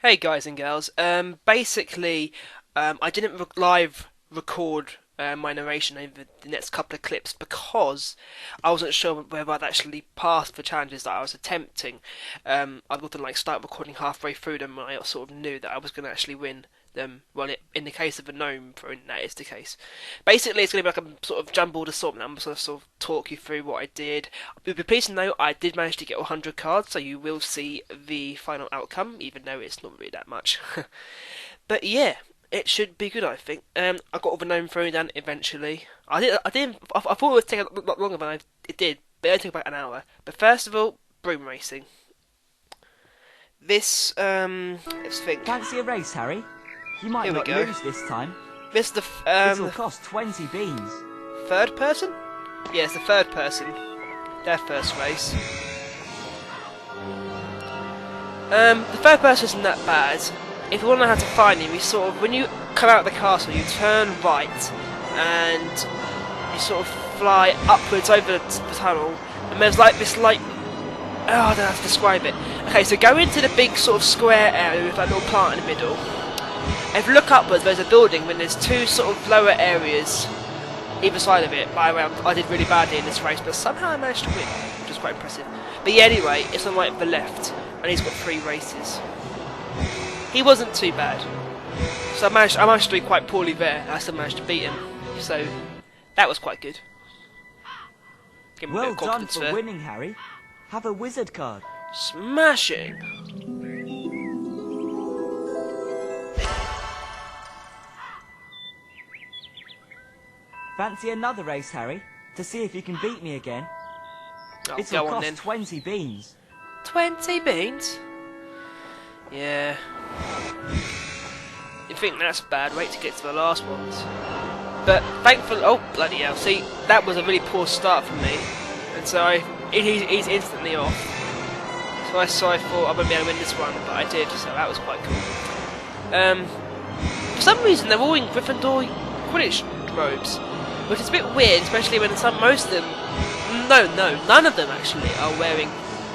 Hey guys and girls. Basically, I didn't live record my narration over the next couple of clips because I wasn't sure whether I'd actually passed the challenges that I was attempting. I wouldn't start recording halfway through them. I sort of knew that I was going to actually win them. Well, in the case of a gnome throne, that is the case. Basically, it's going to be like a sort of jumbled assortment. I'm going to sort of talk you through what I did. You'll be pleased to know I did manage to get 100 cards, so you will see the final outcome, even though it's not really that much. But yeah, it should be good, I think. I got all the gnome thrown down eventually. I thought it would take a lot longer than it did, but it only took about an hour. But first of all, broom racing. Let's think. Fancy a race, Harry? You might Here we not go. lose this time. This the This will cost 20 beans. third person? Yes, the third person. Their first race. The third person isn't that bad. If you want to know how to find him, you sort of, when you come out of the castle, you turn right, and you sort of fly upwards over the tunnel, and there's like this oh, I don't know how to describe it. Okay, so go into the big sort of square area with that little plant in the middle. If you look upwards, there's a building, when there's two sort of lower areas either side of it. I did really badly in this race, but somehow I managed to win, which was quite impressive. But yeah, anyway, it's on the left, and he's got 3 races. He wasn't too bad, so I managed to do quite poorly there, and I still managed to beat him. So that was quite good. Give me a bit Well of done confidence for there. winning, Harry. Have a wizard card. Smashing! Fancy another race, Harry, to see if you can beat me again. Oh, It go will on cost then. 20 beans. 20 beans? Yeah. You think that's bad? Wait to get to the last ones. But thankfully, oh bloody hell! See, that was a really poor start for me, and so he's instantly off. So I thought I wouldn't be able to win this one, but I did. So that was quite cool. For some reason, they're all in Gryffindor Quidditch robes, which is a bit weird, especially when most of them, no, none of them actually are wearing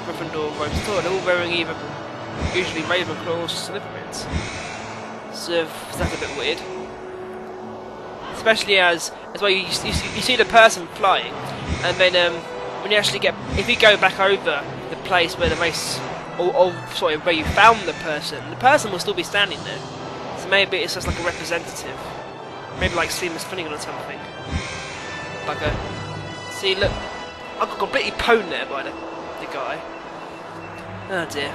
Gryffindor robes at all. They're all wearing either usually Ravenclaw or Slytherins. So that's a bit weird. Especially as well, you see the person flying, and then when you actually if you go back over the place where the race, or sorry, where you found the person will still be standing there. So maybe it's just like a representative. Maybe like Seamus Finnegan or something. Bugger. See, look, I got completely pwned there by the guy. Oh dear.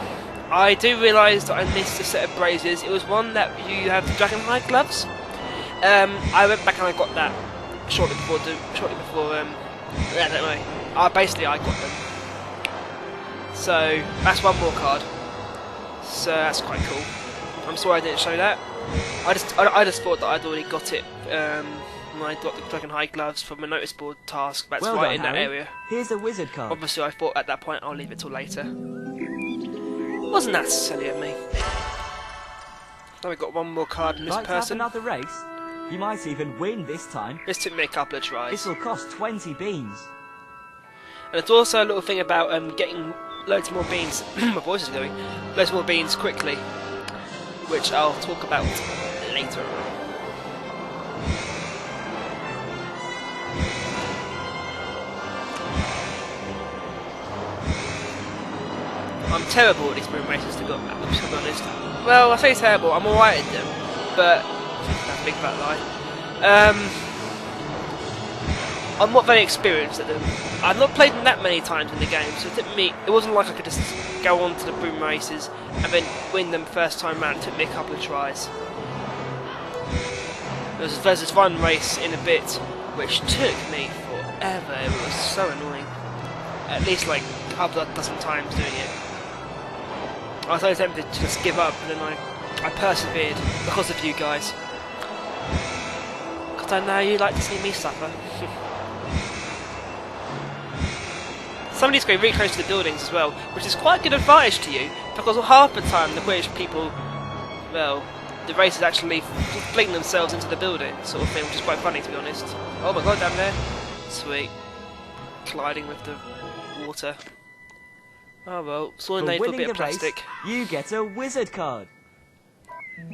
I do realise that I missed a set of braziers. It was one that you have the dragon hide gloves. I went back and I got that shortly before. Yeah, don't know. Basically, I got them. So that's one more card. So that's quite cool. I'm sorry I didn't show that. I just thought that I'd already got it when I got the dragon hide gloves from a notice board task. That's Well right done, in that Harry. area. Here's a wizard card. Obviously, I thought at that point I'll leave it till later. Wasn't that silly of me? Now we've got one more card in this Like to have person. another race? You might even win this time. This took me a couple of tries. This will cost 20 beans. And it's also a little thing about getting loads more beans. My voice is going. Loads more beans quickly, which I'll talk about later on. I'm terrible at these broom races, to be honest. Well, I say terrible. I'm alright at them, but that's a big fat lie. I'm not very experienced at them. I've not played them that many times in the game, so it wasn't like I could just go on to the broom races and then win them first time round. It took me a couple of tries. There's this one race in a bit which took me forever. It was so annoying. At least like a couple of dozen times doing it. I was so tempted to just give up, and then I persevered because of you guys. Because I know you like to see me suffer. Some of these go really close to the buildings as well, which is quite good advantage to you, because half the time the British people, well, the races actually fling themselves into the building, sort of thing, which is quite funny to be honest. Oh my god, down there. Sweet. Colliding with the water. Oh well, saw For a little winning bit of the race, plastic. you get a wizard card.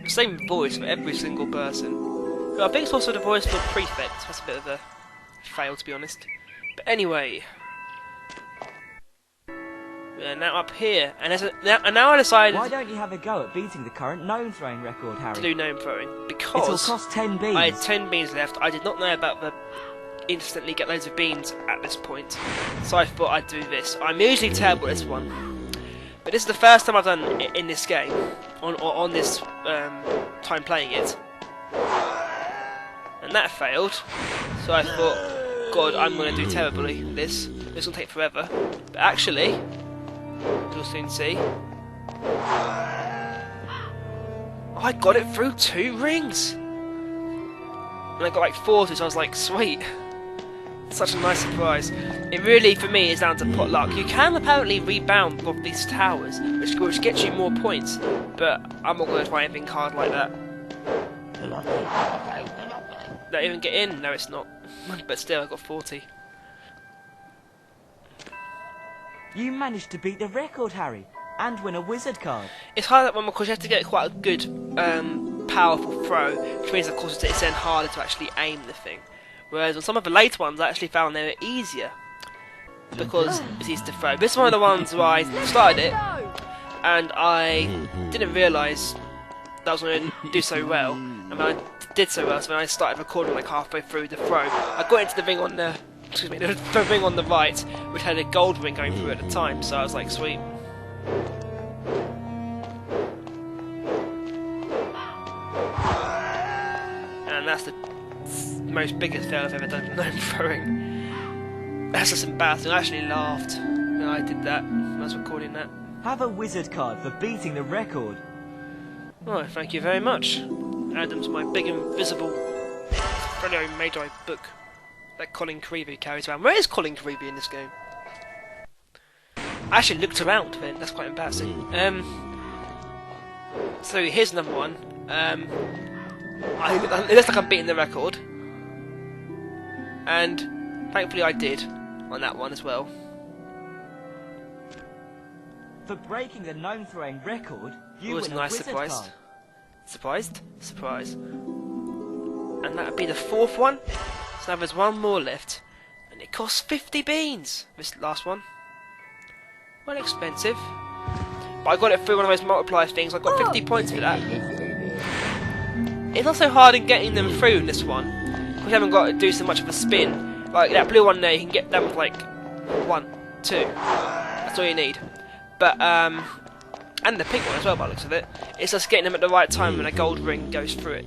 The same voice for every single person. But I think it's also the voice for Prefect. That's a bit of a fail, to be honest. But anyway, we are now up here, and now I decided Why don't you have a go at beating the current gnome throwing record, Harry? to do gnome throwing It'll because cost 10 beans. I had 10 beans left. I did not know about the instantly get loads of beans at this point, so I thought I'd do this. I'm usually terrible at this one, but this is the first time I've done it in this game, on this time playing it, and that failed. So I thought, God, I'm going to do terribly at this. This will take forever, but actually, you'll soon see. Oh, I got it through 2 rings, and I got like 40, so I was like, sweet. Such a nice surprise. It really, for me, is down to pot luck. You can apparently rebound off these towers, which gets you more points, but I'm not going to try anything hard like that. Don't even get in? No, it's not. But still, I got 40. You managed to beat the record, Harry, and win a wizard card. It's hard that one because you have to get quite a good, powerful throw, which means, of course, it's then harder to actually aim the thing. Whereas on some of the later ones, I actually found they were easier because it's easy to throw. This is one of the ones where I started it and I didn't realise that I was going to do so well. And when I did so well, so when I started recording like halfway through the throw, I got into the ring on the the ring on the right, which had a gold ring going through at the time. So I was like, sweet. And that's the most biggest fail I've ever done for gnome throwing. That's just embarrassing. I actually laughed when I did that when I was recording that. Have a wizard card for beating the record. Oh, thank you very much. Add them to my big invisible Folio Magi book that Colin Creevy carries around. Where is Colin Creevy in this game? I actually looked around then. That's quite embarrassing. So here's another one. It looks like I'm beating the record, and thankfully I did on that one as well. For breaking the gnome throwing record, you It was win a nice wizard surprise. card. Surprised? Surprise. And that would be the 4th one. So now there's one more left, and it costs 50 beans. This last one. Well, expensive, but I got it through one of those multiplier things. I got 50 points for that. It's not so hard in getting them through in this one, because you haven't got to do so much of a spin. Like that blue one there, you can get them with like 1, 2. That's all you need. But and the pink one as well, by the looks of it. It's just getting them at the right time when a gold ring goes through it.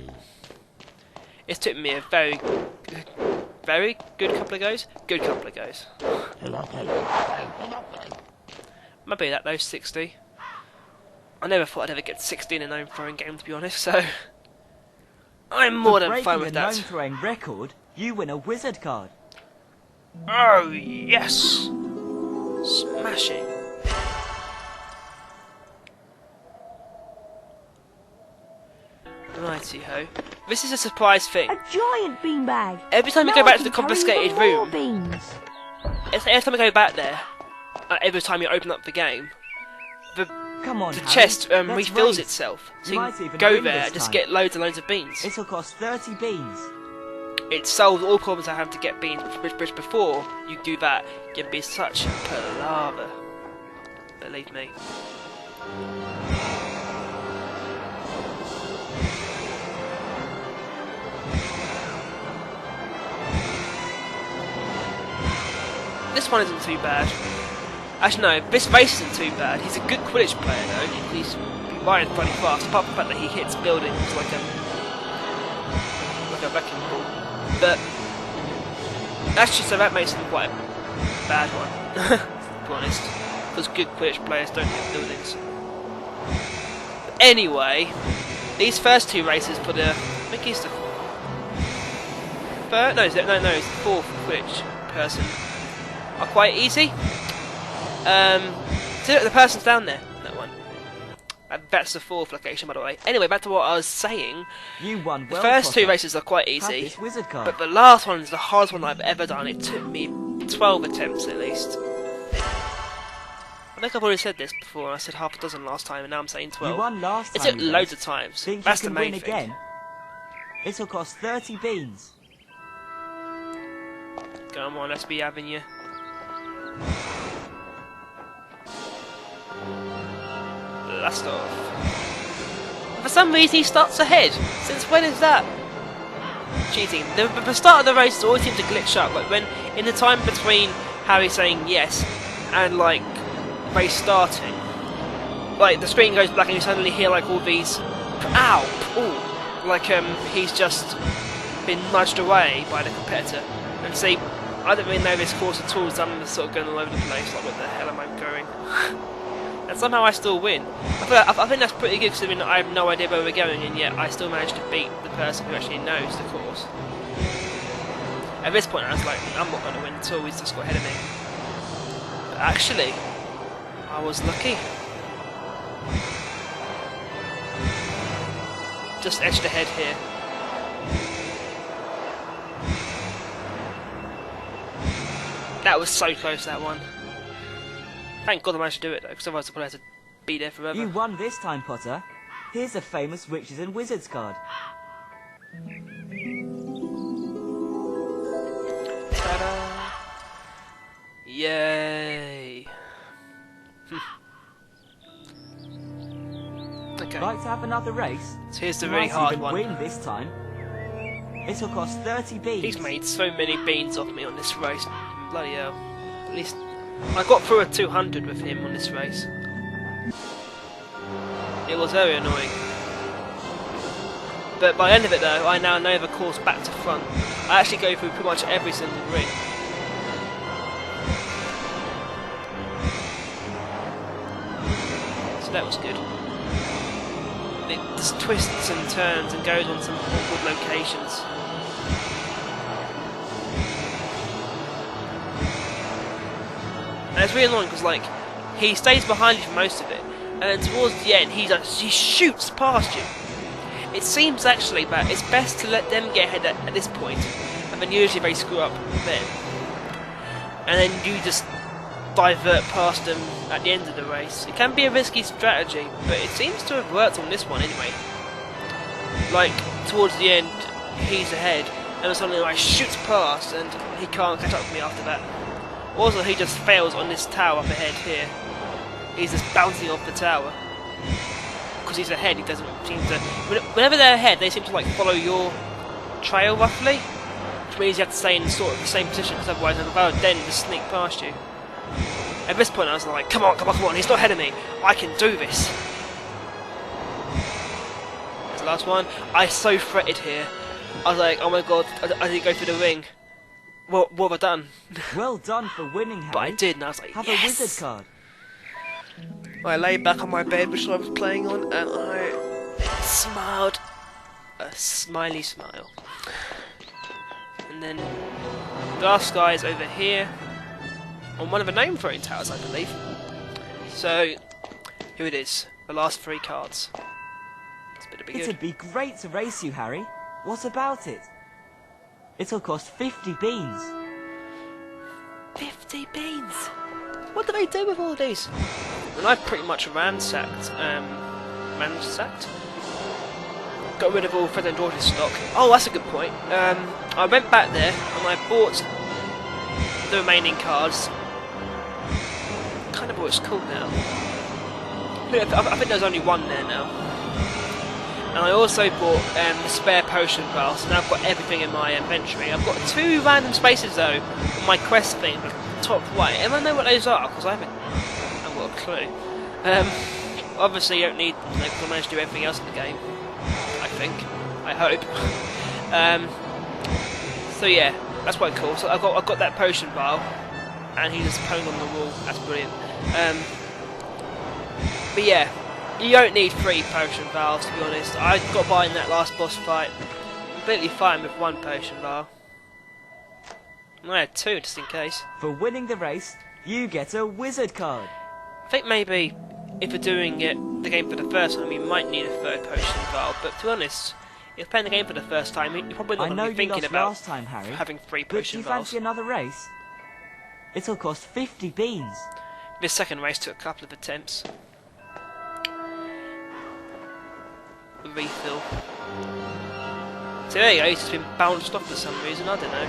It's took me a very good couple of goes. Good couple of goes. Might be that though, 60. I never thought I'd ever get 60 in a gnome throwing game, to be honest. So I'm more than fine with that. For that. breaking a gnome throwing record, you win a wizard card. Oh yes, smashing. Righty ho. This is a surprise thing. A giant beanbag. Every time we Now go back I to the can carry confiscated even more room, beans. every time we go back there, every time you open up the game, Come on, the Harry, chest let's refills race. itself. So You you might can even go win there this and just time. get loads and loads of beans. It'll cost 30 beans. It solves all problems I have to get beans, which before you do that, you'd be such palaver. Believe me. This one isn't too bad. Actually, no, this race isn't too bad. He's a good Quidditch player, though. He's riding pretty fast, apart from the fact that he hits buildings like a wrecking ball. But actually, so that makes him quite a bad one, to be honest. Because good Quidditch players don't hit buildings. But anyway, these first 2 races for the... I think he's the... third? No, he's the 4th Quidditch person. Are quite easy. See, look, the person's down there. That one. That's the 4th location, by the way. Anyway, back to what I was saying. You won The well, first 2 Potter. races are quite Have easy, this wizard card. but the last one is the hardest one I've ever done. It took me 12 attempts at least. I think I've already said this before. I said half a dozen last time, and now I'm saying 12. You won last It time. took you loads bet. of times. Think That's you the can main win thing. again? It'll cost 30 beans. Come on, let's be having you. Blast off. For some reason, he starts ahead. Since when is that? Cheating. The start of the race always seems to glitch up. Like when in the time between Harry saying yes and like race starting, like the screen goes black and you suddenly hear like all these, ow, ooh, like he's just been nudged away by the competitor. And see, I don't really know this course at all. So I'm just sort of going all over the place. Like, where the hell am I going? And somehow I still win. I think that's pretty good considering I have no idea where we're going, and yet I still managed to beat the person who actually knows the course. At this point, I was like, I'm not going to win at all. He's just got ahead of me. But actually, I was lucky. Just edged ahead here. That was so close, that one. Thank God I managed to do it though, because otherwise I probably had to be there forever. You won this time, Potter. Here's a famous Witches and Wizards card. Ta-da! Yay! Okay, Like to have another race? so here's the You really might hard even one. win this time. It'll cost 30 beans. He's made so many beans off me on this race. Bloody hell. At least I got through a 200 with him on this race. It was very annoying. But by the end of it though, I now know the course back to front. I actually go through pretty much every single ring. So that was good. It just twists and turns and goes on some awkward locations. And it's really annoying because, like, he stays behind you for most of it, and then towards the end, he shoots past you. It seems actually that it's best to let them get ahead at this point, and then usually they screw up then. And then you just divert past them at the end of the race. It can be a risky strategy, but it seems to have worked on this one anyway. Like, towards the end, he's ahead, and then suddenly like shoots past, and he can't catch up with me after that. Also, he just fails on this tower up ahead here. He's just bouncing off the tower. Because he's ahead, he doesn't seem to... Whenever they're ahead, they seem to like follow your trail roughly. Which means you have to stay in sort of the same position, because otherwise they'll then just sneak past you. At this point I was like, come on, come on, come on, he's not ahead of me. I can do this. That's the last one. I so fretted here. I was like, oh my god, I didn't go through the ring. What have I done? Well done for winning, Harry. But I did, and I was like, Have yes! a wizard card. I lay back on my bed which I was playing on, and I smiled a smiley smile. And then the last guy is over here on one of the name throwing towers, I believe. So here it is, the last 3 cards. It's better be good. It'd be great to race you, Harry. What about it? It'll cost 50 beans. 50 beans. What do they do with all these? And I've pretty much ransacked. Got rid of all Fred and George's stock. Oh, that's a good point. I went back there and I bought the remaining cards. I can't remember what it's called now. I think there's only one there now. And I also bought the spare potion vial, so now I've got everything in my inventory. I've got 2 random spaces though on my quest thing, the top right. And I know what those are because I haven't got a clue. Obviously, you don't need them because I managed to do everything else in the game. I think. I hope. So yeah, that's quite cool. So I've got that potion vial, and he's just pulling on the wall. That's brilliant. But yeah. You don't need 3 potion vials, to be honest. I got by in that last boss fight completely fine with 1 potion vial. And I had 2 just in case. For winning the race, you get a wizard card. I think maybe if you're doing the game for the first time, you might need a 3rd potion vial. But to be honest, if you're playing the game for the first time, you're probably not I know going to be you thinking lost about last time, Harry, having 3 but do potion you vials. fancy another race? It'll cost 50 beans. This second race took a couple of attempts. Refill. So there you go, he's just been bounced off for some reason, I don't know.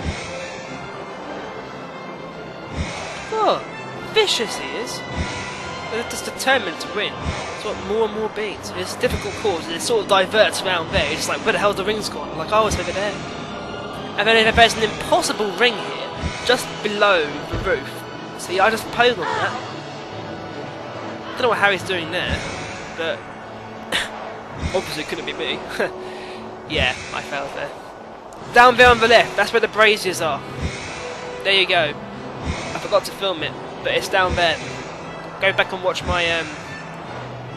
Oh, vicious he is. They're just determined to win. It's what more and more beats. It's a difficult course, and it sort of diverts around there. It's like, where the hell's the rings gone? I'm like, oh, it's over there. And then there's an impossible ring here, just below the roof. See, I just pose on that. Don't know what Harry's doing there, but obviously it couldn't be me. Yeah, I failed there. Down there on the left, that's where the braziers are. There you go. I forgot to film it, but it's down there. Go back and watch my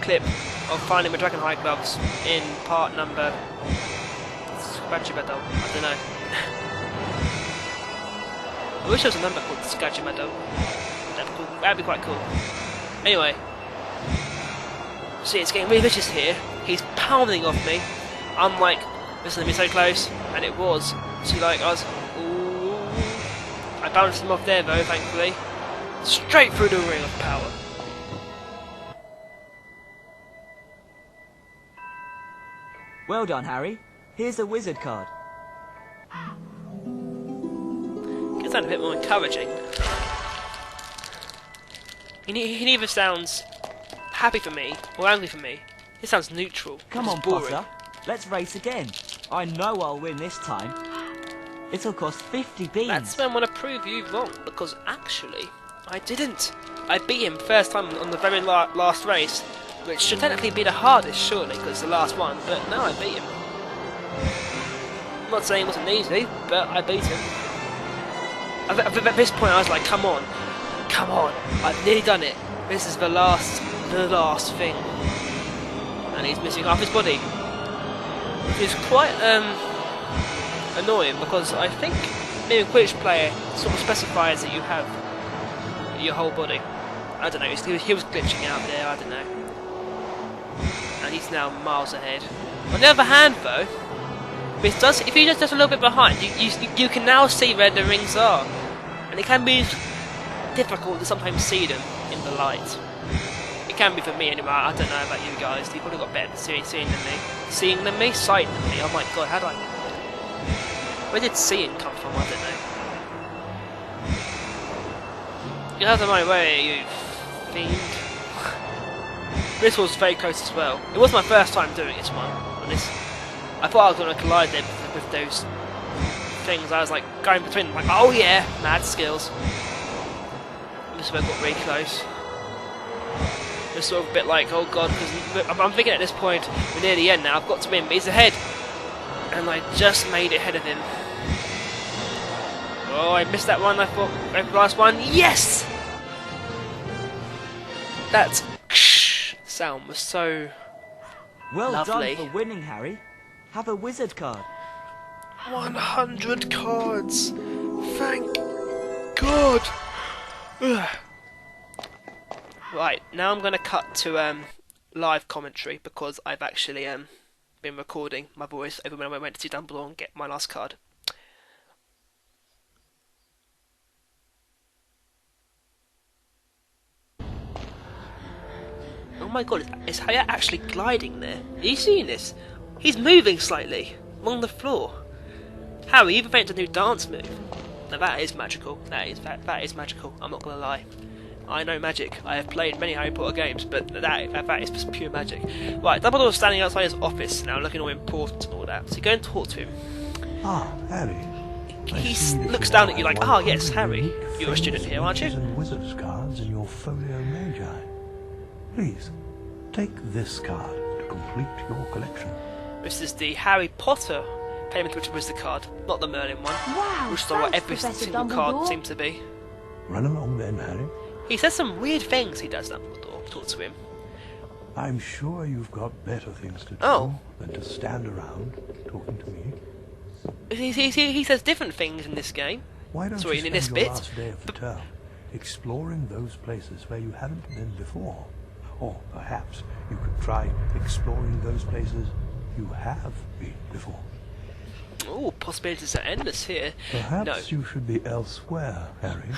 clip of finding my Dragon High gloves in part number... Scratchy Meadow, I don't know. I wish there was a number called Scratchy Meadow. That'd be quite cool. Anyway. See, it's getting really vicious here. He's pounding off me. I'm like, listen to me so close, and it was. So like, I was, ooh. I bounced him off there though, thankfully. Straight through the ring of power. Well done, Harry. Here's a wizard card. Could sound a bit more encouraging. He neither sounds happy for me or angry for me. He sounds neutral. Come on, Potter. Let's race again. I know I'll win this time. It'll cost 50 beans. That's when I want to prove you wrong, because actually, I didn't. I beat him first time on the very last race, which should technically be the hardest, surely, because it's the last one, but no, I beat him. I'm not saying it wasn't easy, but I beat him. At this point, I was like, come on, I've nearly done it. This is the last thing. And he's missing half his body. Which is quite annoying, because I think being a Quidditch player sort of specifies that you have your whole body. I don't know, he was glitching out there, I don't know. And he's now miles ahead. On the other hand though, if he just a little bit behind, you can now see where the rings are. And it can be difficult to sometimes see them in the light. It can be for me anyway, I don't know about you guys, you've probably got better seeing than me. Seeing than me? Sight than me, oh my god, how do I... Where did seeing come from, I don't know. Get out of my way, you fiend. This was very close as well. It was my first time doing this one. And this, I thought I was going to collide there with those things. I was like going between them, like, oh yeah, mad skills. This one got really close. It's sort of a bit like, oh god, because I'm thinking at this point, we're near the end now, I've got to win, but he's ahead. And I just made it ahead of him. Oh, I missed that one, I thought, the last one, yes! That sound was so well lovely. Done for winning, Harry. Have a wizard card. 100 cards! Thank God! Ugh. Right, now I'm going to cut to live commentary, because I've actually been recording my voice over when I went to see Dumbledore and get my last card. Oh my god, is Harry actually gliding there? Are you seeing this? He's moving slightly along the floor. Harry, you've invented a new dance move. Now that is magical. That is magical. I'm not gonna lie. I know magic. I have played many Harry Potter games, but that is just pure magic. Right, Dumbledore's standing outside his office now, looking all important and all that. So you go and talk to him. Ah, Harry. He looks down at you like, oh yes, Harry. You're a student here, aren't you? And wizard's cards in your folio magi. Please, take this card to complete your collection. This is the Harry Potter payment which was the card, not the Merlin one. Wow, which is what every Professor single Dumbledore. card seems to be. Run along then, Harry. He says some weird things, he does, Dumbledore. Talk to him. I'm sure you've got better things to do than to stand around talking to me. He says different things in this game. Why don't Sorry, you in spend this your bit. last day of the term exploring those places where you haven't been before? Or perhaps you could try exploring those places you have been before. Oh, possibilities are endless here. Perhaps No. you should be elsewhere, Harry.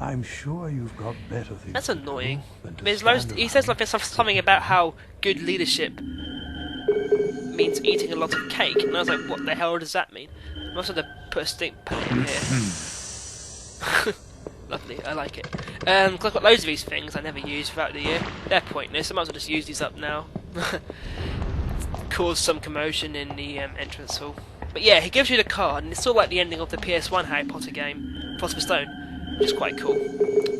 I'm sure you've got better things That's to do annoying. than to There's stand he says around like something about how good leadership means eating a lot of cake, and I was like, what the hell does that mean? I must have to put it in here. Lovely, I like it. 'Cause I've got loads of these things I never use throughout the year. They're pointless, I might as well just use these up now. Cause some commotion in the entrance hall. But yeah, he gives you the card, and it's sort of like the ending of the PS1 Harry Potter game, Philosopher's Stone, which is quite cool.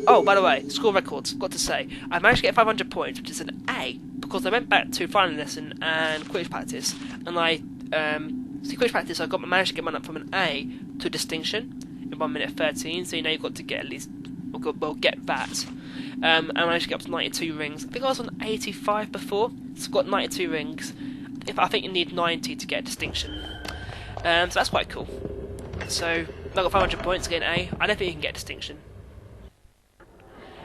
Oh, by the way, school records, got to say, I managed to get 500 points, which is an A, because I went back to final lesson and quiz practice, and quiz practice I managed to get mine up from an A to distinction in 1 minute 13, so you know you've got to get at least, well get that. I managed to get up to 92 rings. I think I was on 85 before, so I've got 92 rings. I think you need 90 to get a distinction. So that's quite cool. So I got 500 points to get an A. I don't think you can get a distinction.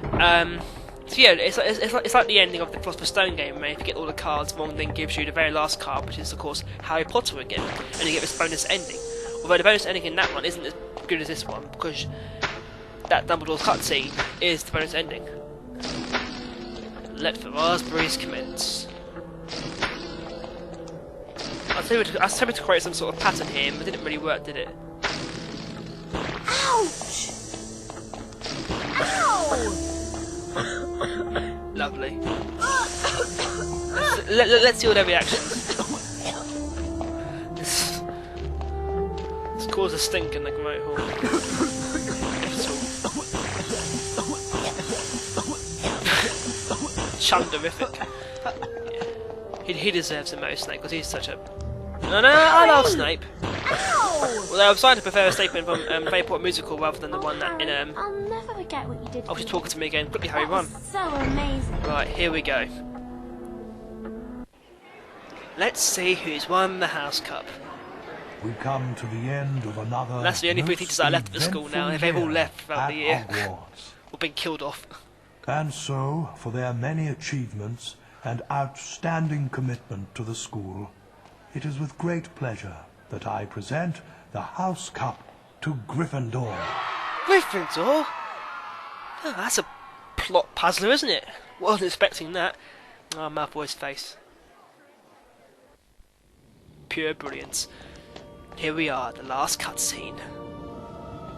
So yeah, it's like the ending of the Philosopher's Stone game, where if you get all the cards, one then gives you the very last card, which is of course Harry Potter again, and you get this bonus ending. Although the bonus ending in that one isn't as good as this one, because that Dumbledore's cutscene is the bonus ending. Let the raspberries commence. I was hoping to create some sort of pattern here, but it didn't really work, did it? Ouch! Ow! Lovely. Let's see all their reactions. This caused a stink in the remote hall. Chunderific. He deserves the most, Snape, because he's such a... No, I love Snape. Although I'm starting to prefer Snape from Harry Potter musical rather than the one that in I'll never forget what you did. Oh, she's talking to me again. Quickly, Harry, That run. was so amazing. Right, here we go. Let's see who's won the House Cup. We come to the end of another. That's the only three teachers that are left at the school now, and they've all left throughout the year. Hogwarts. Or been killed off. And so, for their many achievements and outstanding commitment to the school, it is with great pleasure that I present the House Cup to Gryffindor. Gryffindor? Oh, that's a plot puzzler, isn't it? Wasn't expecting that. Oh, Malfoy's face. Pure brilliance. Here we are, the last cutscene.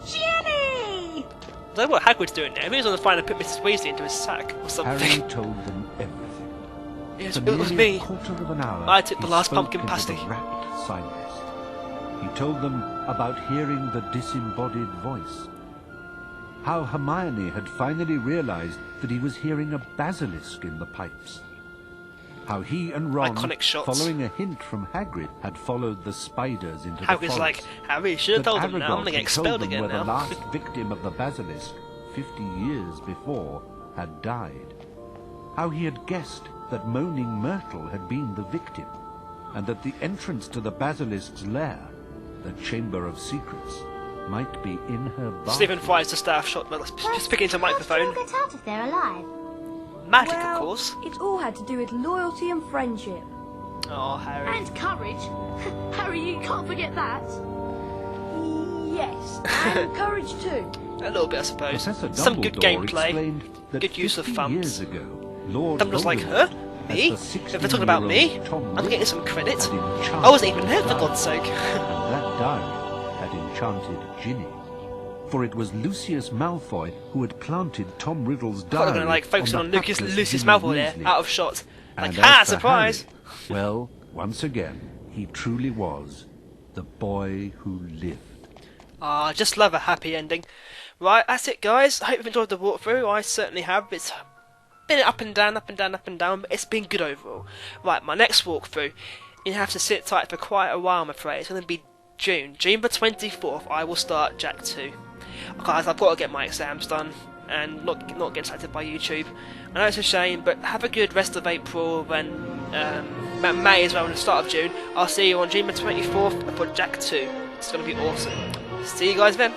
Ginny! I don't know what Hagrid's doing now. He was on the phone and put Mrs. Weasley into his sack or something. Harry told them everything. Yes, For it was nearly me. a quarter of an hour, I took the he last spoke pumpkin into pasty. the rapt silence. He told them about hearing the disembodied voice. How Hermione had finally realized that he was hearing a basilisk in the pipes. How he and Ron, Iconic shots. following a hint from Hagrid, had followed the spiders into the Hagrid's forest. like, Harry, should have That told them now. I'm Aragog going to get had told expelled them again where now. the last victim of the basilisk, 50 years before, had died. How he had guessed that Moaning Myrtle had been the victim, and that the entrance to the basilisk's lair, the Chamber of Secrets, might be in her bath. Stephen fires the staff shot, but speaking into a microphone. How did you get out of there alive? Magic, Well, of course. It all had to do with loyalty and friendship. Oh, Harry. And courage. Harry, you can't forget that. Yes, and courage too. A little bit, I suppose. Professor Some good Dumbledore gameplay. explained that Good use of 50 thumbs. years ago, Lord Dumbledore's like, Voldemort, huh? Me? as the If they're talking about me, 16-year-old Tom I'm getting Riddle, some credit. had enchanted I wasn't even there, for Diary, God's sake. and that diary had enchanted Ginny. For it was Lucius Malfoy who had planted Tom Riddle's I'm diary going to like focus on the Lucius hapless Malfoy Ginny there, Weasley. out of shot. Like, And ha, as for surprise! Harry, well, once again, he truly was the boy who lived. Ah, I just love a happy ending. Right, that's it, guys. I hope you've enjoyed the walkthrough. I certainly have. It's been up and down, up and down, up and down, but it's been good overall. Right, my next walkthrough, you have to sit tight for quite a while, I'm afraid. It's going to be June the 24th. I will start Jack 2. Guys, I've got to get my exams done and not get distracted by YouTube. I know it's a shame, but have a good rest of April and May as well, and the start of June. I'll see you on June the 24th for Jack 2. It's going to be awesome. See you guys then.